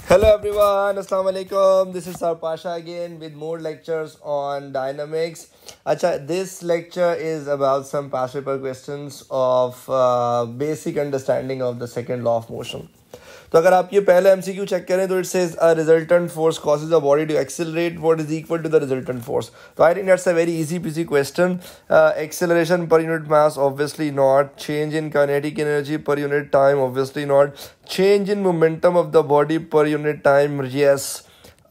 Hello everyone, Assalamu alaikum. This is Sir Pasha again with more lectures on dynamics. Acha, this lecture is about some past paper questions of basic understanding of the second law of motion. तो अगर आप ये पहले MCQ check करें तो it says a resultant force causes the body to accelerate. What is equal to the resultant force? So I think that's a very easy peasy question. Acceleration per unit mass, obviously not. Change in kinetic energy per unit time, obviously not. Change in momentum of the body per unit time, yes.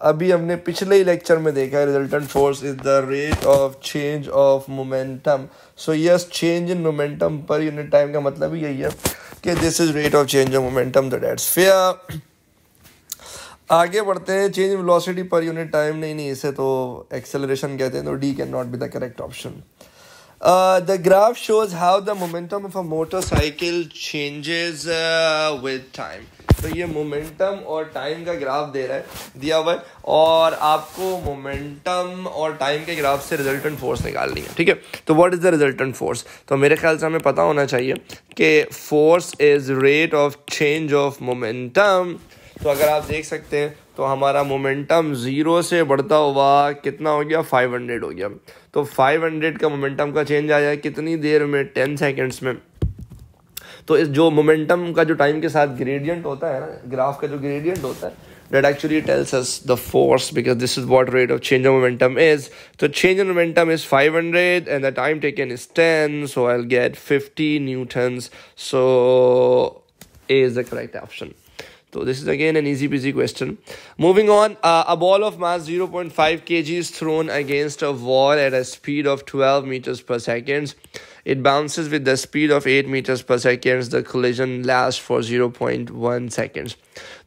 अभी हमने पिछले ही lecture में देखा है resultant force is the rate of change of momentum. So yes, change in momentum पर unit time का मतलब ही यही है कि this is rate of change of momentum. That's fair. आगे बढ़ते हैं. चेंज इन वेलोसिटी पर यूनिट टाइम, नहीं इसे तो एक्सेलरेशन कहते हैं, तो D can not be the correct option. The graph shows how the momentum of a motorcycle changes with time. तो ये मोमेंटम और टाइम का ग्राफ दे रहा है, दिया हुआ है, और आपको मोमेंटम और टाइम के ग्राफ से रिजल्टेंट फोर्स निकालनी है. ठीक है, तो what is the resultant force? तो मेरे ख्याल से हमें पता होना चाहिए कि force is rate of change of momentum. तो अगर आप देख सकते हैं तो हमारा मोमेंटम 0 से बढ़ता हुआ कितना हो गया, 500 हो गया. तो 500 का मोमेंटम का चेंज आया कितनी देर में, 10 सेकेंड्स में. तो इस जो मोमेंटम का जो टाइम के साथ ग्रेडियंट होता है ना, ग्राफ का जो ग्रेडियंट होता है, that actually tells us the force, because this is what rate of change of momentum is. So change in momentum is 500 and the time taken is 10, so I'll get 50 newtons. So A is the correct option. So this is again an easy peasy question. Moving on, a ball of mass 0.5 kg is thrown against a wall at a speed of 12 meters per second. It bounces with the speed of 8 meters per second. The collision lasts for 0.1 seconds.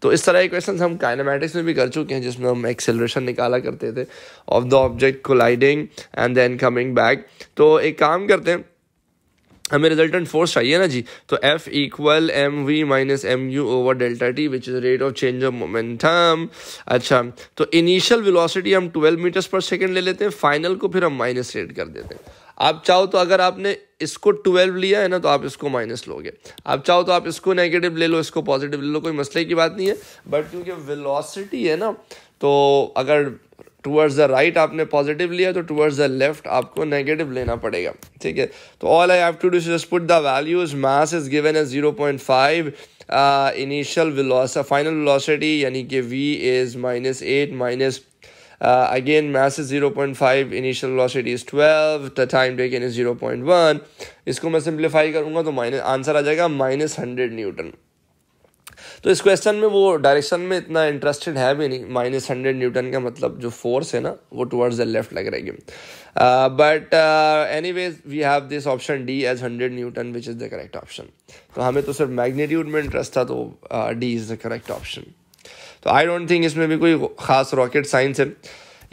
तो इस तरह के question हम kinematics में भी कर चुके हैं, जिसमें हम एक्सेलरेशन निकाला करते थे of the object colliding and then coming back. तो एक काम करते हैं, हमें रिजल्टेंट फोर्स चाहिए ना जी. तो F equal mv minus mu over delta t, which is rate of change of momentum. अच्छा, तो इनिशियल वेलोसिटी हम 12 मीटर्स पर सेकेंड ले लेते हैं, फाइनल को फिर हम माइनस रेट कर देते हैं. आप चाहो तो अगर आपने इसको 12 लिया है ना, तो आप इसको माइनस लोगे. आप चाहो तो आप इसको नेगेटिव ले लो, इसको पॉजिटिव ले लो, कोई मसले की बात नहीं है. बट क्योंकि वेलोसिटी है ना, तो अगर टूवर्ड्स द राइट आपने पॉजिटिव लिया तो टूवर्ड्स द लेफ्ट आपको नेगेटिव लेना पड़ेगा. ठीक है, तो all I have to do just put the values. Mass is given as 0.5. Initial velocity, final velocity यानी कि v is -8 minus again mass is 0.5, initial velocity is 12, the time taken is 0.1. इसको मैं simplify करूंगा तो answer आ जाएगा -100 Newton. तो इस question में वो डायरेक्शन में इतना इंटरेस्टेड है भी नहीं. -100 न्यूटन का मतलब जो फोर्स है ना, वो टुवर्ड्स द लेफ्ट लग रही है. But anyways we have this option D as 100 newton, which is the correct option. तो हमें तो सिर्फ मैग्नीट्यूड में इंटरेस्ट था, तो D is the correct option. तो आई डोंट थिंक इसमें भी कोई खास रॉकेट साइंस है.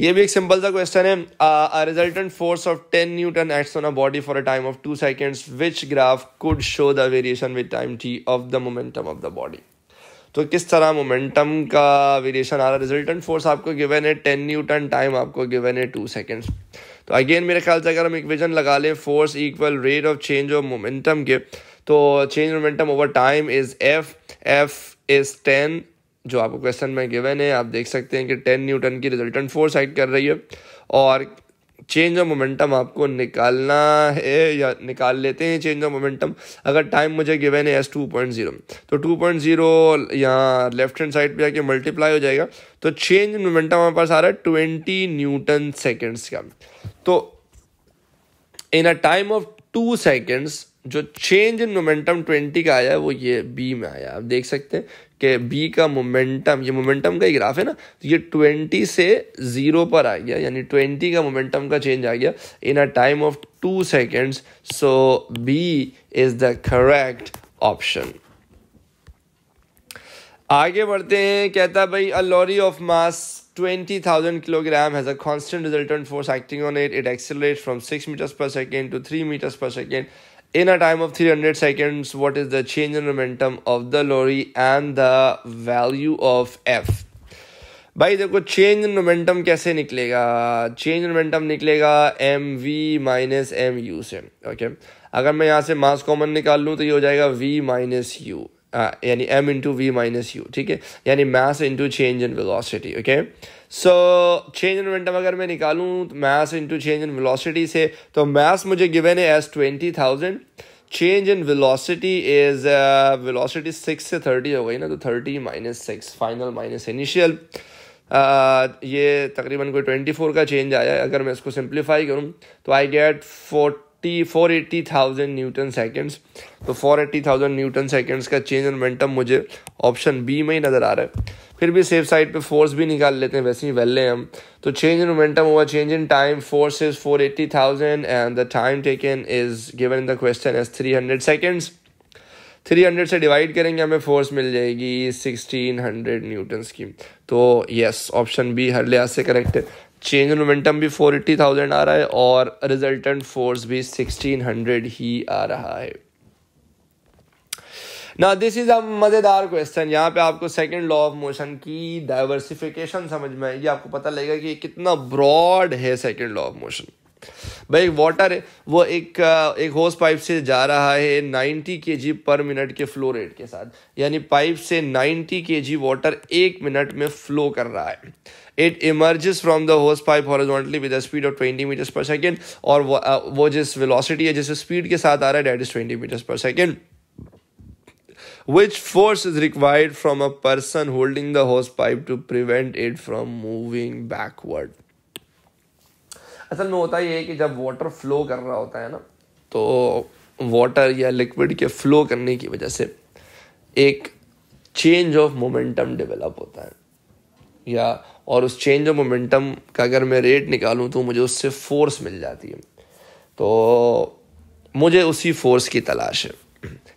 ये भी एक सिंपल सा क्वेश्चन है. A resultant force of 10 newton acts on a body for a time of 2 seconds. Which graph could show the variation with time t of the momentum of the body. तो किस तरह momentum का variation आ रहा है. Resultant force आपको given है 10 Newton, time आपको given है 2 सेकेंड्स. तो अगेन मेरे ख्याल से अगर हम इक्वेशन लगा लें, force equal rate of change of momentum के, तो change momentum over time is f is 10 जो आपको क्वेश्चन में गिवन है. आप देख सकते हैं कि 10 न्यूटन की रिजल्टेंट फोर्स एक्ट कर रही है, और चेंज ऑफ मोमेंटम आपको निकालना है, या निकाल लेते हैं चेंज ऑफ मोमेंटम. अगर टाइम मुझे गिवन है एस 2.0, तो 2.0 यहाँ लेफ्ट हैंड साइड पे आके मल्टीप्लाई हो जाएगा. तो चेंज इन मोमेंटम हमारे पास आ रहा है 20 न्यूटन सेकेंड्स का. तो इन अ टाइम ऑफ 2 सेकेंड्स जो चेंज इन मोमेंटम 20 का आया है, वो ये बी में आया. आप देख सकते हैं कि बी का मोमेंटम, ये मोमेंटम का ही ग्राफ है ना, तो ये 20 से 0 पर आ गया, यानी 20 का मोमेंटम का चेंज आ गया in a time of 2 seconds. So B is the correct option. आगे बढ़ते हैं. कहता है भाई, a lorry of mass 20,000 kilogram has a constant resultant force acting on it. It accelerates from 6 meters per second to 3 meters per second in a time of 300 seconds. What is the change in momentum of the lorry and the value of f? भाई देखो, change in momentum कैसे निकलेगा. Change in momentum निकलेगा mv minus mu से. Okay, अगर मैं यहाँ से मास कॉमन निकाल लूँ तो ये हो जाएगा v माइनस u. यानी m into v minus u, ठीक है, यानी mass into change in velocity. Okay, so change in momentum अगर मैं निकालूं mass into change in velocity से, तो मास मुझे गिवन है as 20,000, change in velocity is velocity 6 से 30 हो गई ना, तो 30 माइनस 6 फाइनल माइनस इनिशियल, ये तकरीबन कोई 24 का चेंज आया है। अगर मैं इसको सिंप्लीफाई करूं तो आई गेट 480,000 न्यूटन सेकेंड्स। तो 480,000 न्यूटन सेकेंड्स का चेंज इन मोमेंटम मुझे ऑप्शन बी में ही नज़र आ रहा है। फिर भी सेफ साइड पे फोर्स भी निकाल लेते हैं, वैसे ही वेले हैं हम। तो चेंज इन मोमेंटम हुआ change in time, force is 480,000 and the time taken is given in the question as 300 seconds. 300 से डिवाइड करेंगे हमें फोर्स मिल जाएगी 1600 न्यूटन्स की। तो यस, ऑप्शन बी हर लिहाज से करेक्ट है। चेंज इन मोमेंटम भी 480,000 आ रहा है और रिजल्टेंट फोर्स भी 1600 ही आ रहा है। ना दिस इज अ मजेदार क्वेश्चन। यहाँ पे आपको सेकंड लॉ ऑफ मोशन की डाइवर्सिफिकेशन समझ में आएगी, आपको पता लगेगा कि कितना ब्रॉड है सेकंड लॉ ऑफ मोशन। भाई वाटर है, वो एक होस पाइप से जा रहा है 90 kg पर मिनट के फ्लो रेट के साथ, यानी पाइप से 90 kg वाटर 1 मिनट में फ्लो कर रहा है। It emerges from the hose pipe horizontally with a speed of 20 metres per second, और वो जिस वेलोसिटी है, जिस स्पीड के साथ आ रहा है, date is 20 metres per second. Which force is required from a person holding the hose pipe to prevent it from moving backward? असल में होता ये है कि जब वाटर फ्लो कर रहा होता है ना, तो वाटर या लिक्विड के फ्लो करने की वजह से एक चेंज ऑफ मोमेंटम डेवलप होता है, या और उस चेंज ऑफ मोमेंटम का अगर मैं रेट निकालूं तो मुझे उससे फोर्स मिल जाती है। तो मुझे उसी फोर्स की तलाश है।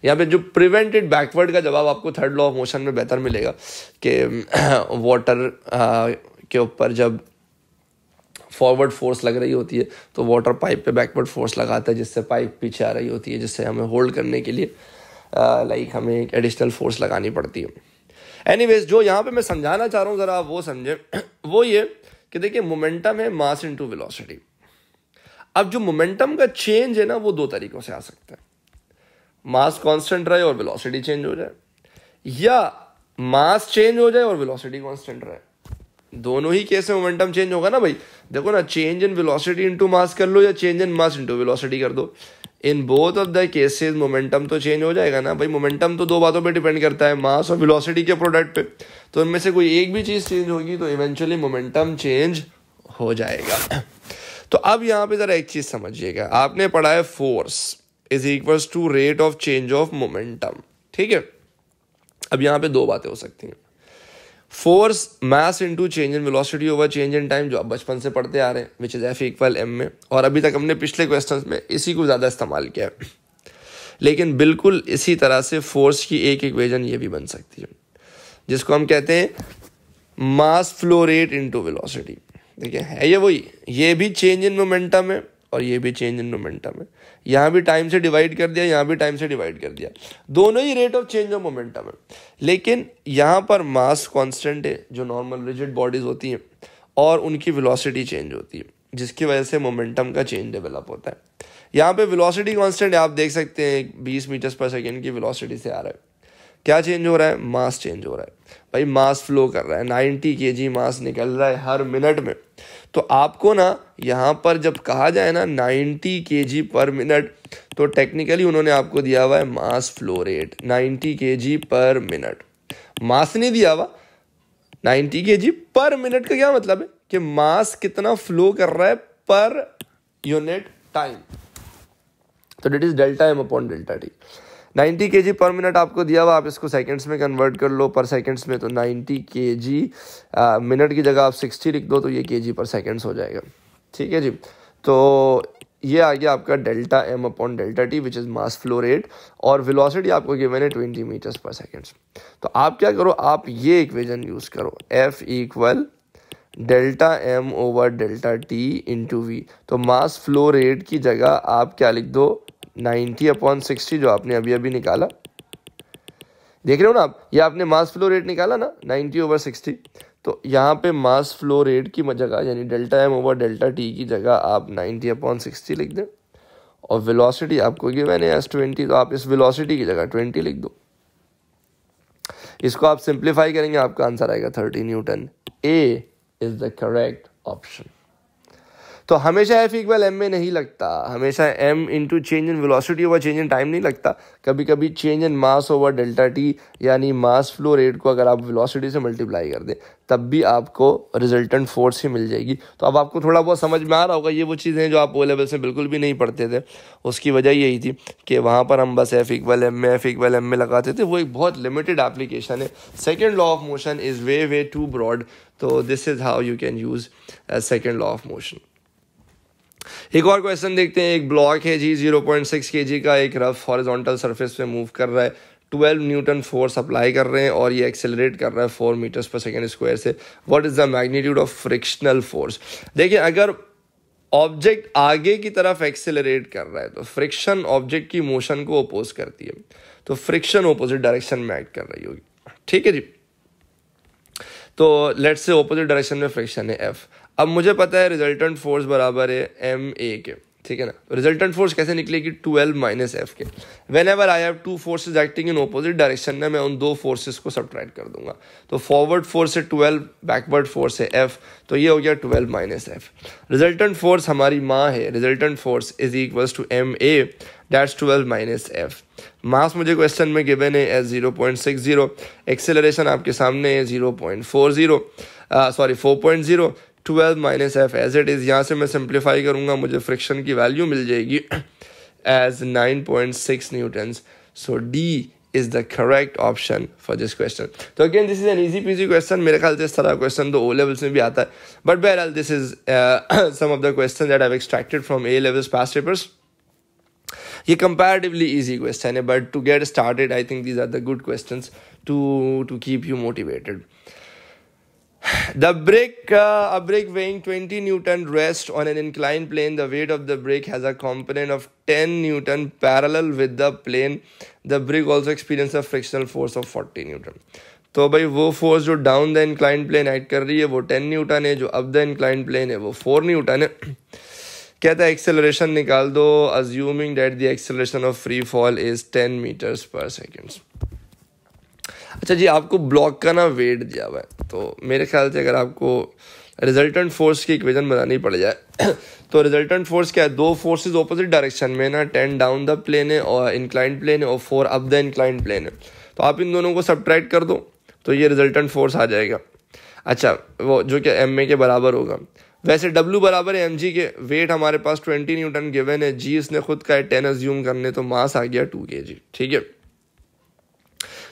यहाँ पे जो प्रिवेंटेड बैकवर्ड का जवाब आपको थर्ड लॉ ऑफ मोशन में बेहतर मिलेगा कि वाटर के ऊपर जब फॉरवर्ड फोर्स लग रही होती है तो वाटर पाइप पे बैकवर्ड फोर्स लगाता है, जिससे पाइप पीछे आ रही होती है, जिससे हमें होल्ड करने के लिए हमें एक एडिशनल फोर्स लगानी पड़ती है। एनीवेज, जो यहाँ पे मैं समझाना चाह रहा हूँ ज़रा आप वो समझें, वो ये कि देखिए मोमेंटम है मास इनटू वेलोसिटी। अब जो मोमेंटम का चेंज है ना, वो दो तरीकों से आ सकता है, मास कांस्टेंट रहे और वेलोसिटी चेंज हो जाए, या मास चेंज हो जाए और वेलोसिटी कांस्टेंट रहे। दोनों ही केस में मोमेंटम चेंज होगा ना भाई। देखो ना, change in velocity into mass कर लो या change in mass into velocity कर दो, in both of the cases momentum तो चेंज हो जाएगा ना भाई। मोमेंटम तो दो बातों पे डिपेंड करता है, मास और वेलोसिटी के प्रोडक्ट पे। तो इनमें से कोई एक भी चीज चेंज होगी तो इवेंचुअली मोमेंटम चेंज हो जाएगा। तो अब यहाँ पे जरा एक चीज समझिएगा, आपने पढ़ा है force is equals to rate of change of momentum, ठीक है। अब यहाँ पे दो बातें हो सकती हैं, force mass into change in velocity over change in time, जो आप बचपन से पढ़ते आ रहे हैं, which is F equal m में, और अभी तक हमने पिछले क्वेश्चंस में इसी को ज़्यादा इस्तेमाल किया है। लेकिन बिल्कुल इसी तरह से फोर्स की एक इक्वेशन ये भी बन सकती है, जिसको हम कहते हैं मास फ्लो रेट इनटू वेलोसिटी। देखिए है ये वही, ये भी चेंज इन मोमेंटम है और ये भी चेंज इन मोमेंटम है। यहाँ भी टाइम से डिवाइड कर दिया, यहाँ भी टाइम से डिवाइड कर दिया, दोनों ही rate of change of momentum है। लेकिन यहाँ पर मास कांस्टेंट है, जो नॉर्मल रिजिड बॉडीज होती हैं, और उनकी वेलोसिटी चेंज होती है, जिसकी वजह से मोमेंटम का चेंज डेवलप होता है। यहाँ पे वेलोसिटी कांस्टेंट आप देख सकते हैं 20 मीटर्स पर सेकेंड की वेलोसिटी से आ रहा है। क्या चेंज हो रहा है? मास चेंज हो रहा है भाई, मास फ्लो कर रहा है, 90 kg मास निकल रहा है हर मिनट में। तो आपको ना यहाँ पर जब कहा जाए ना 90 kg पर मिनट, तो टेक्निकली उन्होंने आपको दिया हुआ है mass flow rate 90 kg per minute, mass नहीं दिया हुआ। 90 kg पर मिनट का क्या मतलब है कि मास कितना फ्लो कर रहा है पर यूनिट टाइम, तो that is delta m upon delta t. 90 kg per minute आपको दिया हुआ, आप इसको सेकंड्स में कन्वर्ट कर लो पर सेकंड्स में, तो 90 kg मिनट की जगह आप 60 लिख दो तो ये kg पर सेकंड्स हो जाएगा, ठीक है जी। तो ये आ गया आपका delta m upon delta t which is mass flow rate, और वेलोसिटी आपको गिवन है 20 मीटर्स पर सेकंड्स। तो आप क्या करो, आप ये इक्वेशन यूज़ करो, F equal delta m over delta t into v. तो मास फ्लो रेट की जगह आप क्या लिख दो, 90/60, जो आपने अभी अभी निकाला, देख रहे हो ना आप, ये आपने मास फ्लो रेट निकाला ना 90/60, तो यहाँ पे मास फ्लो रेट की जगह यानी delta m over delta t की जगह आप 90/60 लिख दें, और वेलोसिटी आपको गिवन है S20, तो आप इस वेलोसिटी की जगह 20 लिख दो। इसको आप सिंप्लीफाई करेंगे, आपका आंसर आएगा 30 newton. A is the correct option. तो हमेशा एफ इक्वल एम में नहीं लगता, हमेशा m into change in velocity over change in time नहीं लगता। कभी कभी change in mass over delta t, यानी मास फ्लो रेट को अगर आप वेलोसिटी से मल्टीप्लाई कर दें तब भी आपको रिजल्टेंट फोर्स ही मिल जाएगी। तो अब आपको थोड़ा बहुत समझ में आ रहा होगा, ये वो चीज़ें जो आप ओ लेवल से बिल्कुल भी नहीं पढ़ते थे, उसकी वजह यही थी कि वहाँ पर हम बस एफ इक्वल एम में लगाते थे। वो एक बहुत लिमिटेड एप्लीकेशन है। Second law of motion is way too broad, so this is how you can use second law of motion. एक और क्वेश्चन देखते हैं। एक ब्लॉक है जी 0.6 kg का, एक रफ हॉरिजॉन्टल सरफेस पे मूव कर रहा है, 12 न्यूटन फोर्स अप्लाई कर रहे हैं और ये एक्सेलरेट कर रहा है 4 मीटर्स पर सेकेंड स्क्वायर से। What is the magnitude of frictional force? देखिए, अगर ऑब्जेक्ट आगे की तरफ एक्सेलरेट कर रहा है तो फ्रिक्शन ऑब्जेक्ट की मोशन को अपोज करती है, तो फ्रिक्शन ऑपोजिट डायरेक्शन में एक्ट कर रही होगी। ठीक है जी, तो लेट्स से ऑपोजिट डायरेक्शन में फ्रिक्शन है एफ। अब मुझे पता है रिजल्टेंट फोर्स बराबर है एम ए के, ठीक है ना। रिजल्टेंट फोर्स कैसे निकलेगी? 12 माइनस एफ के। When ever I have two forces acting in opposite direction में, मैं उन दो फोर्सेस को सब्ट्रैक्ट कर दूंगा। तो फॉरवर्ड फोर्स है 12, बैकवर्ड फोर्स है एफ, तो ये हो गया 12 माइनस एफ। रिजल्टेंट फोर्स हमारी माँ है, resultant force is equals to M A, that's 12 minus F. Mass मुझे क्वेश्चन में गिवन है एज 0.60, एक्सेलरेशन आपके सामने है 0.40, sorry 4.0, 12 minus F as it is. यहाँ से मैं सिंप्लीफाई करूँगा, मुझे फ्रिक्शन की वैल्यू मिल जाएगी as 9.6 newtons. So D is the correct option for this question. तो again this is an easy PG question. मेरे ख्याल से इस तरह क्वेश्चन तो ओ लेवल्स में भी आता है, बट बहरहाल this is some of the question that I have extracted from A levels past papers. ये कंपैरेटिवली इजी क्वेश्चन है, but to get started I think these are the good questions to keep you motivated. The brick, a brick weighing 20 Newton rests on an inclined plane. The weight of the brick has a component of 10 Newton parallel with the plane. The brick also experiences a frictional force of 40 Newton. तो भाई वो force जो down the inclined plane act कर रही है वो 10 Newton है, जो अप द इंक्लाइंड प्लेन है वो 4 न्यूटन है। कहता है एक्सेलरेशन निकाल दो, assuming that the acceleration of free fall is 10 metres per second. अच्छा जी, आपको ब्लॉक का ना वेट दिया हुआ है, तो मेरे ख्याल से अगर आपको रिजल्टेंट फोर्स की इक्वेशन बनानी पड़ जाए तो रिजल्टेंट फोर्स क्या है? दो फोर्सेस ऑपोजिट डायरेक्शन में ना, 10 डाउन द प्लेन है और इंक्लाइंड प्लेन है और 4 अप द इंक्लाइंड प्लेन है। तो आप इन दोनों को सब्ट्रैक्ट कर दो तो ये रिजल्टेंट फोर्स आ जाएगा। अच्छा, वो जो कि एम ए के बराबर होगा। वैसे W बराबर है mg के, वेट हमारे पास 20 न्यूटन गिवन है, जी इसने खुद का है 10 अज्यूम करने, तो मास आ गया 2 kg। ठीक है,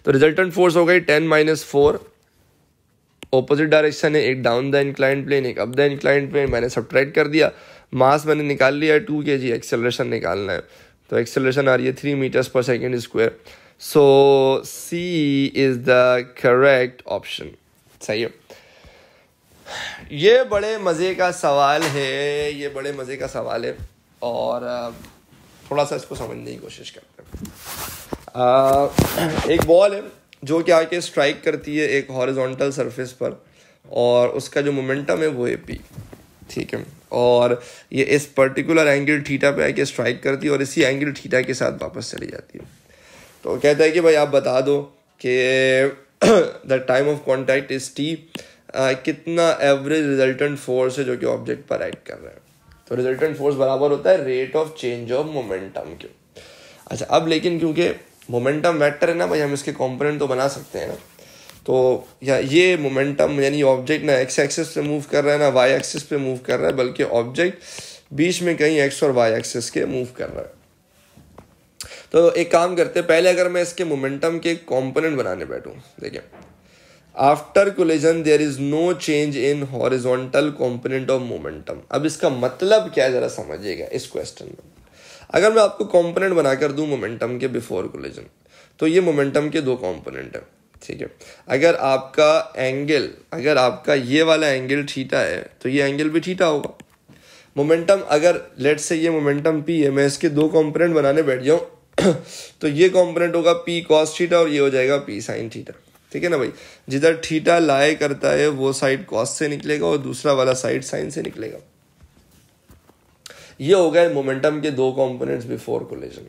तो रिजल्टेंट फोर्स हो गई 10 माइनस 4, ऑपोजिट डायरेक्शन है, एक डाउन द इंक्लाइंड प्लेन एक अप द इंक्लाइंड प्लेन, मैंने सब्ट्रैक्ट कर दिया, मास मैंने निकाल लिया है 2 kg, एक्सेलरेशन निकालना है, तो एक्सेलरेशन आ रही है 3 metres per second square. So C is the correct option. सही है। ये बड़े मज़े का सवाल है, ये बड़े मज़े का सवाल है और थोड़ा सा इसको समझने की कोशिश करते हैं। एक बॉल है जो कि आके स्ट्राइक करती है एक हॉरिजॉन्टल सरफेस पर और उसका जो मोमेंटम है वो है पी। ठीक है, और ये इस पर्टिकुलर एंगल थीटा पे आके स्ट्राइक करती है और इसी एंगल थीटा के साथ वापस चली जाती है। तो कहता है कि भाई आप बता दो कि the time of contact is T, कितना एवरेज रिजल्टेंट फोर्स है जो कि ऑब्जेक्ट पर एक्ट कर रहा है। तो रिजल्टेंट फोर्स बराबर होता है rate of change of momentum के। अच्छा, अब लेकिन क्योंकि मोमेंटम वेक्टर है ना भाई, हम इसके कंपोनेंट तो बना सकते हैं ना। तो या ये मोमेंटम यानी ऑब्जेक्ट ना एक्स एक्सिस पे मूव कर रहा है ना वाई एक्सिस पे मूव कर रहा है, बल्कि ऑब्जेक्ट बीच में कहीं एक्स और वाई एक्सिस के मूव कर रहा है। तो एक काम करते हैं, पहले अगर मैं इसके मोमेंटम के कंपोनेंट बनाने बैठूं, देखिए after collision there is no change in horizontal component of momentum. अब इसका मतलब क्या है जरा समझिएगा इस क्वेश्चन में। अगर मैं आपको कंपोनेंट बनाकर दूं मोमेंटम के बिफोर कोलिजन, तो ये मोमेंटम के दो कंपोनेंट है। ठीक है, अगर आपका ये वाला एंगल थीटा है तो ये एंगल भी थीटा होगा। मोमेंटम अगर लेट्स से ये मोमेंटम पी है, मैं इसके दो कंपोनेंट बनाने बैठ जाऊं तो ये कंपोनेंट होगा पी कॉस थीटा और ये हो जाएगा पी साइन थीटा। ठीक है ना भाई, जिधर थीटा लाई करता है वो साइड कॉस से निकलेगा और दूसरा वाला साइड साइन से निकलेगा। ये हो गए मोमेंटम के दो कंपोनेंट्स बिफोर कोलिजन।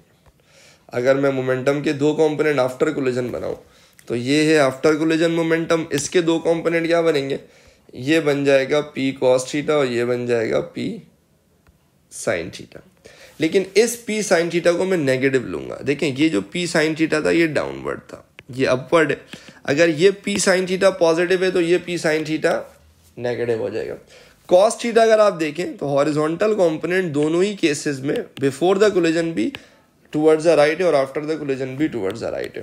अगर मैं मोमेंटम के दो कंपोनेंट आफ्टर कोलिजन बनाऊं तो ये है आफ्टर कोलिजन मोमेंटम। इसके दो कंपोनेंट क्या बनेंगे, ये बन जाएगा p cos थीटा और ये बन जाएगा p sin थीटा। लेकिन इस p sin थीटा को मैं नेगेटिव लूंगा। देखें ये जो p sin थीटा था ये डाउनवर्ड था, ये अपवर्ड है। अगर ये p sin थीटा पॉजिटिव है तो ये p sin थीटा नेगेटिव हो जाएगा। cos थीटा अगर आप देखें तो हॉरिजॉन्टल कंपोनेंट दोनों ही केसेस में बिफोर द कोलिजन भी टुवर्ड्स द राइट है और आफ्टर द कोलिजन भी टुवर्ड्स द राइट है।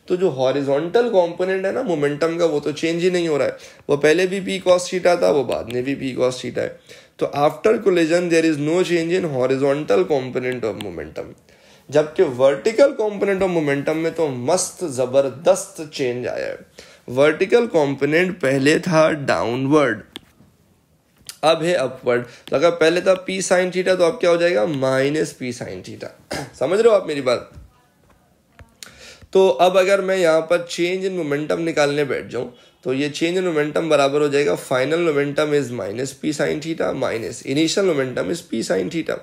तो जो हॉरिजॉन्टल कंपोनेंट है ना मोमेंटम का, वो तो चेंज ही नहीं हो रहा है। वो पहले भी p cos थीटा था, वो बाद में भी p cos थीटा है। तो after collision there is no change in horizontal component of momentum. जबकि वर्टिकल कंपोनेंट ऑफ मोमेंटम में तो मस्त जबरदस्त चेंज आया है। वर्टिकल कंपोनेंट पहले था डाउनवर्ड, अब है अपवर्ड। तो अगर पहले था p sin थीटा तो अब क्या हो जाएगा माइनस p sin थीटा। समझ रहे हो आप मेरी बात? तो अब अगर मैं यहाँ पर चेंज इन मोमेंटम निकालने बैठ जाऊं तो ये चेंज इन मोमेंटम बराबर हो जाएगा final momentum is minus p sin theta minus initial momentum is p sin theta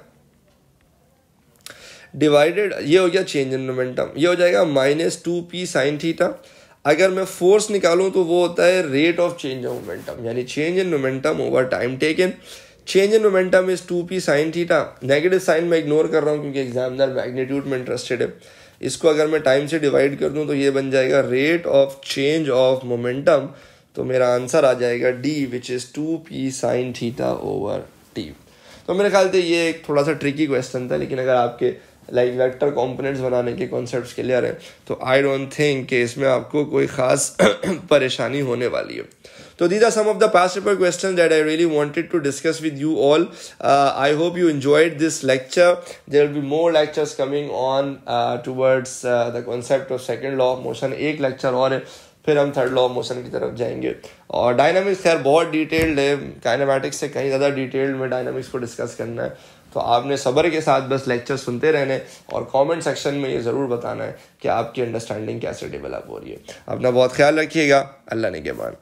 divided, ये हो गया चेंज इन मोमेंटम, ये हो जाएगा माइनस 2p sin थीटा। अगर मैं फोर्स निकालूं तो वो होता है rate of change of momentum, यानी change in momentum over time taken. Change in momentum is 2p sin theta. Negative sign मैं इग्नोर कर रहा हूं क्योंकि एग्जामिनर मैग्नीट्यूड में इंटरेस्टेड है। इसको अगर मैं टाइम से डिवाइड कर दूं तो ये बन जाएगा rate of change of momentum. तो मेरा आंसर आ जाएगा d which is 2p sin theta over t। तो मेरे ख्याल से ये एक थोड़ा सा ट्रिकी क्वेश्चन था, लेकिन अगर आपके लाइक वेक्टर कंपोनेंट्स बनाने के कॉन्सेप्ट्स क्लियर है तो आई डोंट थिंक कि इसमें आपको कोई खास परेशानी होने वाली है। तो these are some of the past paper questions that I really wanted to discuss with you all. I hope you enjoyed this lecture. There will be more lectures coming on towards the concept of second law of motion. एक lecture और है, फिर हम third law of motion की तरफ जाएंगे। और dynamics खैर बहुत डिटेल्ड है, काइनेमैटिक्स से कहीं ज़्यादा डिटेल्ड में डायनामिक्स को डिस्कस करना है। तो आपने सब्र के साथ बस लेक्चर सुनते रहने और कमेंट सेक्शन में ये ज़रूर बताना है कि आपकी अंडरस्टैंडिंग कैसे डेवलप हो रही है। अपना बहुत ख्याल रखिएगा। अल्लाह ने के मान।